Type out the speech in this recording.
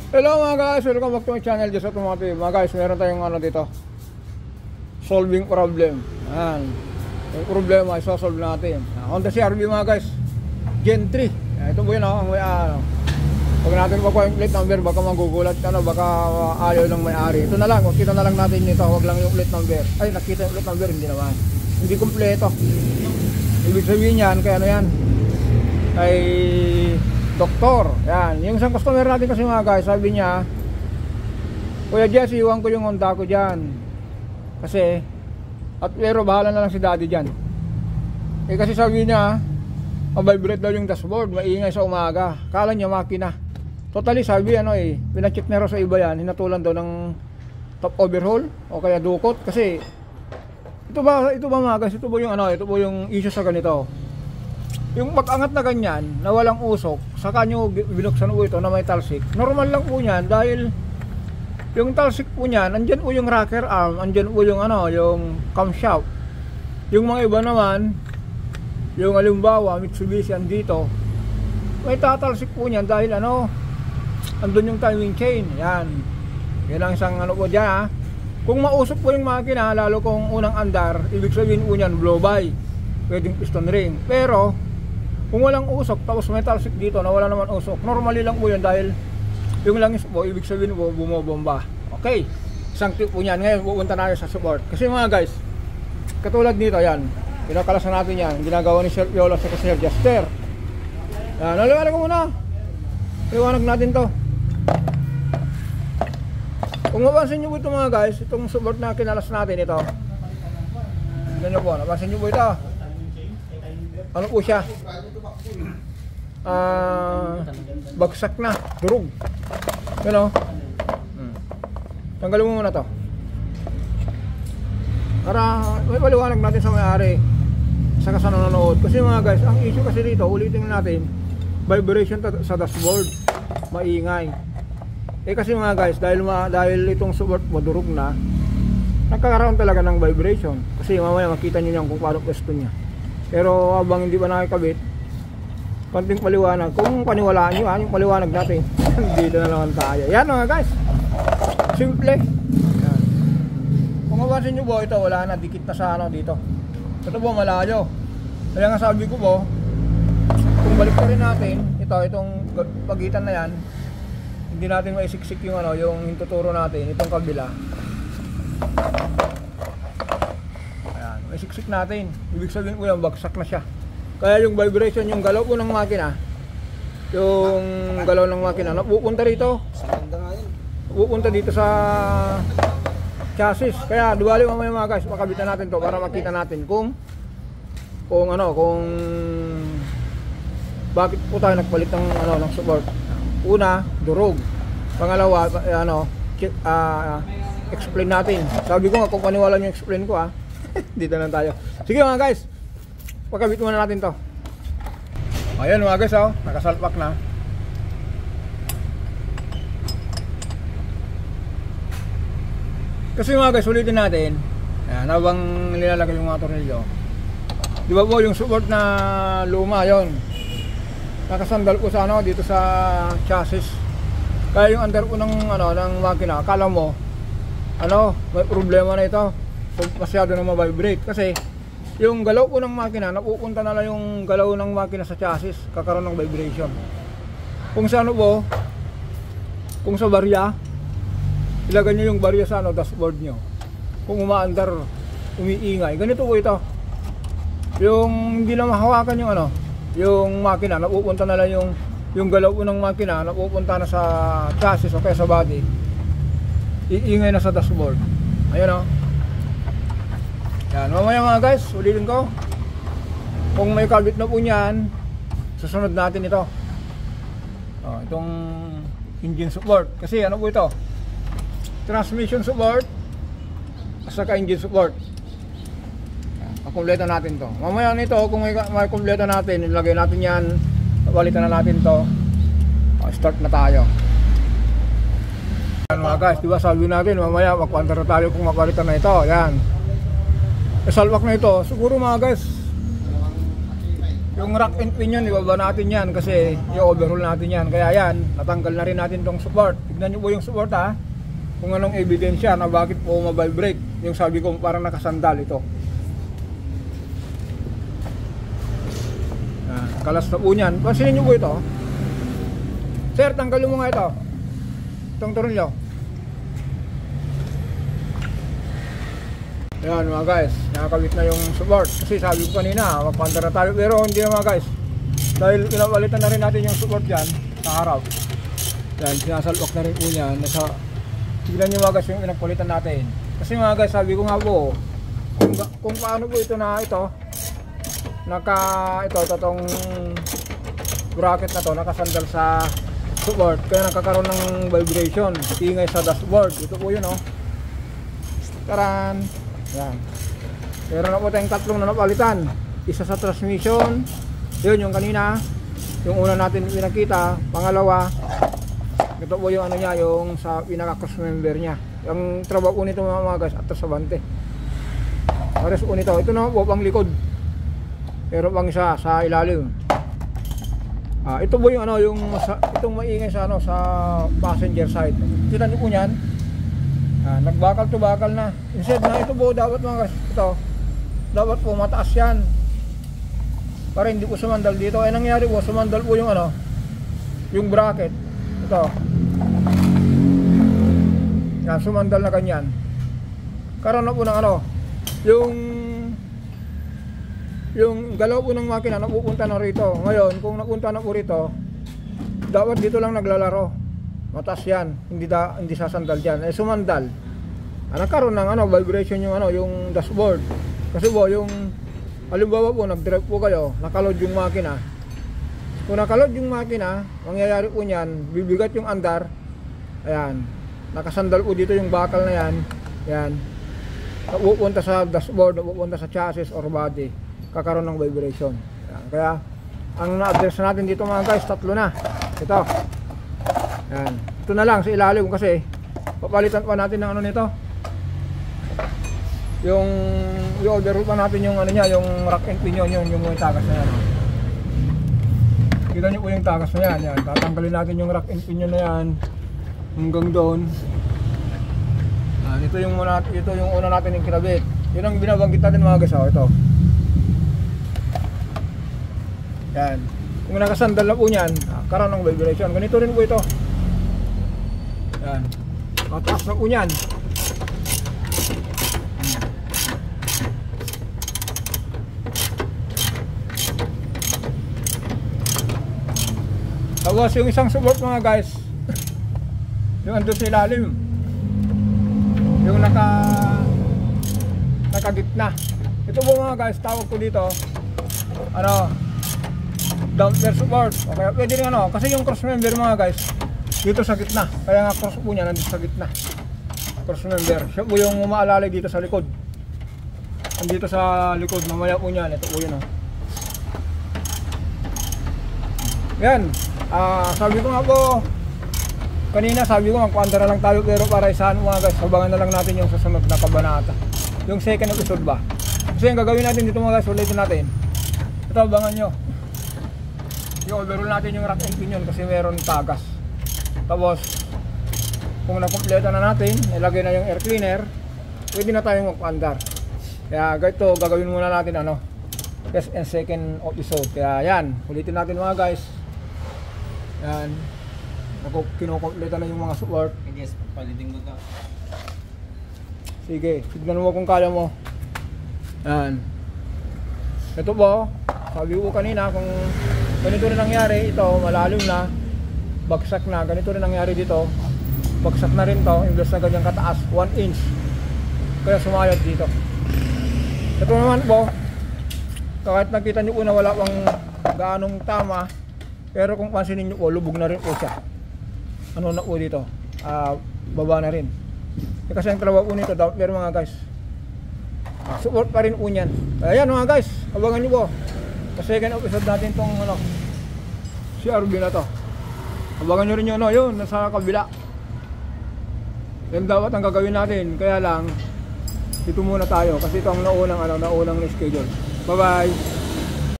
Hello mga guys, welcome back to my channel, Just Automotive. Mga guys, meron tayong dito, solving problem. Ayan, yung problema ay solve natin. Honda CR-V mga guys, Gen 3. Ito po yun ang may pag natin makuha yung plate number, baka magugulat ka na, baka ayaw ng may-ari. Ito na lang, kita na lang natin nito, wag lang yung plate number. Ay, nakita yung plate number, hindi naman. Hindi kumpleto. Ibig sabihin yan, kaya ano yan, ay doktor. Yan, yung isang customer natin kasi mga guys, sabi niya, Kuya Jesse, iwan ko yung Honda ko dyan. Kasi, pero bahala na lang si daddy dyan. Kasi sabi niya, vibrate daw yung dashboard, maingay sa umaga. Kala niya makina. Totally sabi, pinacheck na raw sa iba yan, hinatulan daw ng top overhaul o kaya dukot. Kasi, ito ba mga guys, ito po yung issue sa ganito. Yung pag-angat na ganyan, na walang usok, saka nyo binuksan po ito na may talsik. Normal lang po yan dahil yung talsik po niyan, andyan po yung rocker arm, andyan po yung yung camshaft. Yung mga iba naman, yung halimbawa Mitsubishi andito, may tatalsik po niyan dahil andun yung timing chain. Yan. Yan ang isang po diyan. Kung mausok po yung makina, lalo kung unang andar, ibig sabihin po niyan blow by, pwedeng piston ring. Pero kung walang usok, tapos may talsik dito na wala naman usok, normally lang po yan dahil yung langis po, ibig sabihin po, bumobomba. Okay, isang tip po yan. Ngayon, pupunta na sa support. Kasi mga guys, katulad nito, yan, pinakalasan natin yan, ginagawa ni Sir Piolo sa Sir Jester. Yan, naliwanag ko muna. Liwanag natin to. Kung mapansin nyo po ito mga guys, itong support na kinalas natin ito, ganyan po, napansin nyo po ito. Ano po siya? Bagsak na, durog. Yan tanggalin mo muna to para may paliwanag natin sa may-ari saka sa nanonood. Kasi mga guys, ang issue kasi dito, ulitin natin, vibration sa dashboard, maingay. Kasi mga guys, dahil itong support mo durog na, nagkakaroon talaga ng vibration. Kasi mamaya makita nyo yan kung paano pwesto nya. Pero habang hindi pa nakikabit, konting paliwanag. Kung paniwalaan nyo yung paliwanag natin, dito na naman tayo. Yan mga guys, simple. Yan. Kung mapansin nyo po, ito wala na, dikit na sa dito. Ito po malayo. Kaya nga sabi ko po, kung balik na rin natin itong pagitan na yan, hindi natin maisiksik yung yung tuturo natin, itong kabila. May siksik natin, ibig sabihin po yung bagsak na siya. Kaya yung vibration, yung galaw po ng makina, napupunta rito, napupunta dito sa chassis. Kaya duwali mamaya mga guys, makabitan natin to para makita natin kung bakit po tayo nagpalit ng support. Una, durog. Pangalawa, explain natin. Sabi ko nga, kung paniwala nyo explain ko dito lang tayo. Sige mga guys, pagkabit muna natin to. Ayan mga guys, nakasalpak na. Kasi mga guys, ulitin natin. Ayan, habang nilalagay yung mga tornilyo, di ba po yung support na luma yon, nakasandal ko sa dito sa chassis. Kaya yung under ko ng makina, akala mo may problema na ito, masyado na ma-vibrate. Kasi yung galaw po ng makina, napupunta na lang yung galaw ng makina sa chassis, kakaroon ng vibration. Kung sa kung sa barya, ilagay nyo yung barya sa dashboard nyo. Kung umaandar, umiingay, ganito po ito. Yung hindi na mahawakan yung makina, napupunta na lang yung galaw po ng makina, napupunta na sa chassis o kaya sa body, iingay na sa dashboard. Ayun yan, mamaya mga guys, ulitin ko. Kung may kabit na po niyan, susunod natin ito. Itong engine support. Kasi po ito? Transmission support at saka engine support. Kumpleto natin to. Mamaya nito, kung may kumpleto natin, ilagay natin yan, palitan na natin to. Start na tayo. Yan mga guys, diba sabi natin, mamaya magpantara tayo kung mapalitan na ito. Yan. Salwak na ito, siguro mga guys, Yung rack and pinion, ibaba natin yan kasi i-overhaul natin yan. Kaya yan, natanggal na rin natin tong support. Tignan nyo po yung support ha. Kung anong ebidensya na bakit po mabibrate. Yung sabi ko parang nakasandal ito. Kalas na po yan. Pansinin nyo po ito. Sir, tanggalin mo nga ito. Itong tornilyo. Ayan mga guys, nakakabit na yung support. Kasi sabi ko kanina, magpanda na tayo. Pero hindi na mga guys. Dahil pinapalitan na rin natin yung support dyan sa harap. Yan, sinasalwak na rin po yan. Tignan nyo mga guys yung pinagpalitan natin. Kasi mga guys, sabi ko nga po, kung paano po ito na ito, itong bracket na to, nakasandal sa support. Kaya nakakaroon ng vibration, ingay sa dashboard. Ito po yun, oh. Taran! Yan. Meron na po tayong tatlong na napalitan. Isa sa transmission, yun yung kanina, yung una natin pinakita. Pangalawa, ito po yung ano niya, yung sa pinaka cross member niya. Yung trabaho po nito mga guys, atras sa bante. Pares po nito, ito na po pang likod. Pero pang isa sa ilalim. Ito po yung ano, itong maingay sa ano, sa passenger side. Kita niyo po niyan. Nagbakal to bakal na. Instead na ito po dapat mga guys, ito dapat po mataas yan para hindi po sumandal dito. Ay nangyari po, sumandal po yung ano, yung bracket. Ito yan, sumandal na ganyan. Karoon na po ng ano, yung galaw po ng makina napupunta na rito. Ngayon kung napunta na po rito, dapat dito lang naglalaro. Mataas yan, hindi sasandal dyan. Sumandal. Nagkaroon ng ano, vibration yung ano, yung dashboard. Kasi po yung halimbawa po nag-drive po kayo, nakaload yung makina. Kung nakaload yung makina, mangyayari po niyan, bibigat yung andar. Ayan. Nakasandal po dito yung bakal na yan. Ayan. Napupunta sa dashboard, napupunta sa chassis or body. Kakaroon ng vibration. Ayan. Kaya ang na-address natin dito mga guys, tatlo na. Ito. Yan. Ito na lang sa ilalim kasi papalitan pa natin ng ano nito. Yung i-overhaul pa natin yung ano niya, yung rack and pinion yung tagas na yan. Kita niyo po yung tagas na yan. Yan. Tatanggalin natin yung rack and pinion na yan hanggang doon. Ito yung una natin yung kinabit. Yun ang binabanggit natin mga guys. Ito. Yan. Kung nakasandal na po niyan, karoon ng vibration. Ganito rin po ito. Yan. Mataas na po niyan. Tapos yung isang support mga guys, yung andun sa ilalim, yung nakagitna. Ito po mga guys, tawag ko dito ano, damper support. Okay, pwede rin ano, kasi yung cross member mga guys dito sa gitna, kaya nga cross po niya nandito sa gitna. Cross member, siya po yung umaalalay dito sa likod. Nandito sa likod, mamaya po niyan, ito po yun oh. Yan, sabi ko nga po kanina, sabi ko magpaanda na lang tayo, pero para isahan mga guys, abangan na lang natin yung susunod na kabanata, yung second episode ba. Kasi yung gagawin natin dito mga guys, ulitin natin. Ito, abangan nyo, i-overhaul natin yung rack and pinion kasi meron tagas. Tapos kung nakumpleto na natin, ilagay na yung air cleaner, pwede na tayong magpaandar. Kaya ito, gagawin muna natin ano, first and second episode. Kaya yan, ulitin natin mga guys. Yan, kinukumpleto na yung mga support. Yes, paliting mo ka. Sige, tignan mo kung kaya mo. Yan. Ito po, sabi ko kanina, kung ganito rin nangyari, ito malalim na, bagsak na, ganito rin nangyari dito, bagsak na rin to, imbes na ganyang kataas, 1 inch, kaya sumayad dito. Ito naman po, kahit nakita nyo po na wala pang gaanong tama, pero kung pansinin nyo po, lubog na rin po siya. Ano na po dito, baba na rin. Kasi ang trabaho po nito, damper mga guys, support pa rin po yan. Kaya yan mga guys, abangan nyo po sa second episode natin tong ano, si RV na to. Abangan nyo rin yun, no? Yun, nasa kabila. Yan dapat ang gagawin natin. Kaya lang, dito muna tayo kasi ito ang naunang schedule. Bye bye.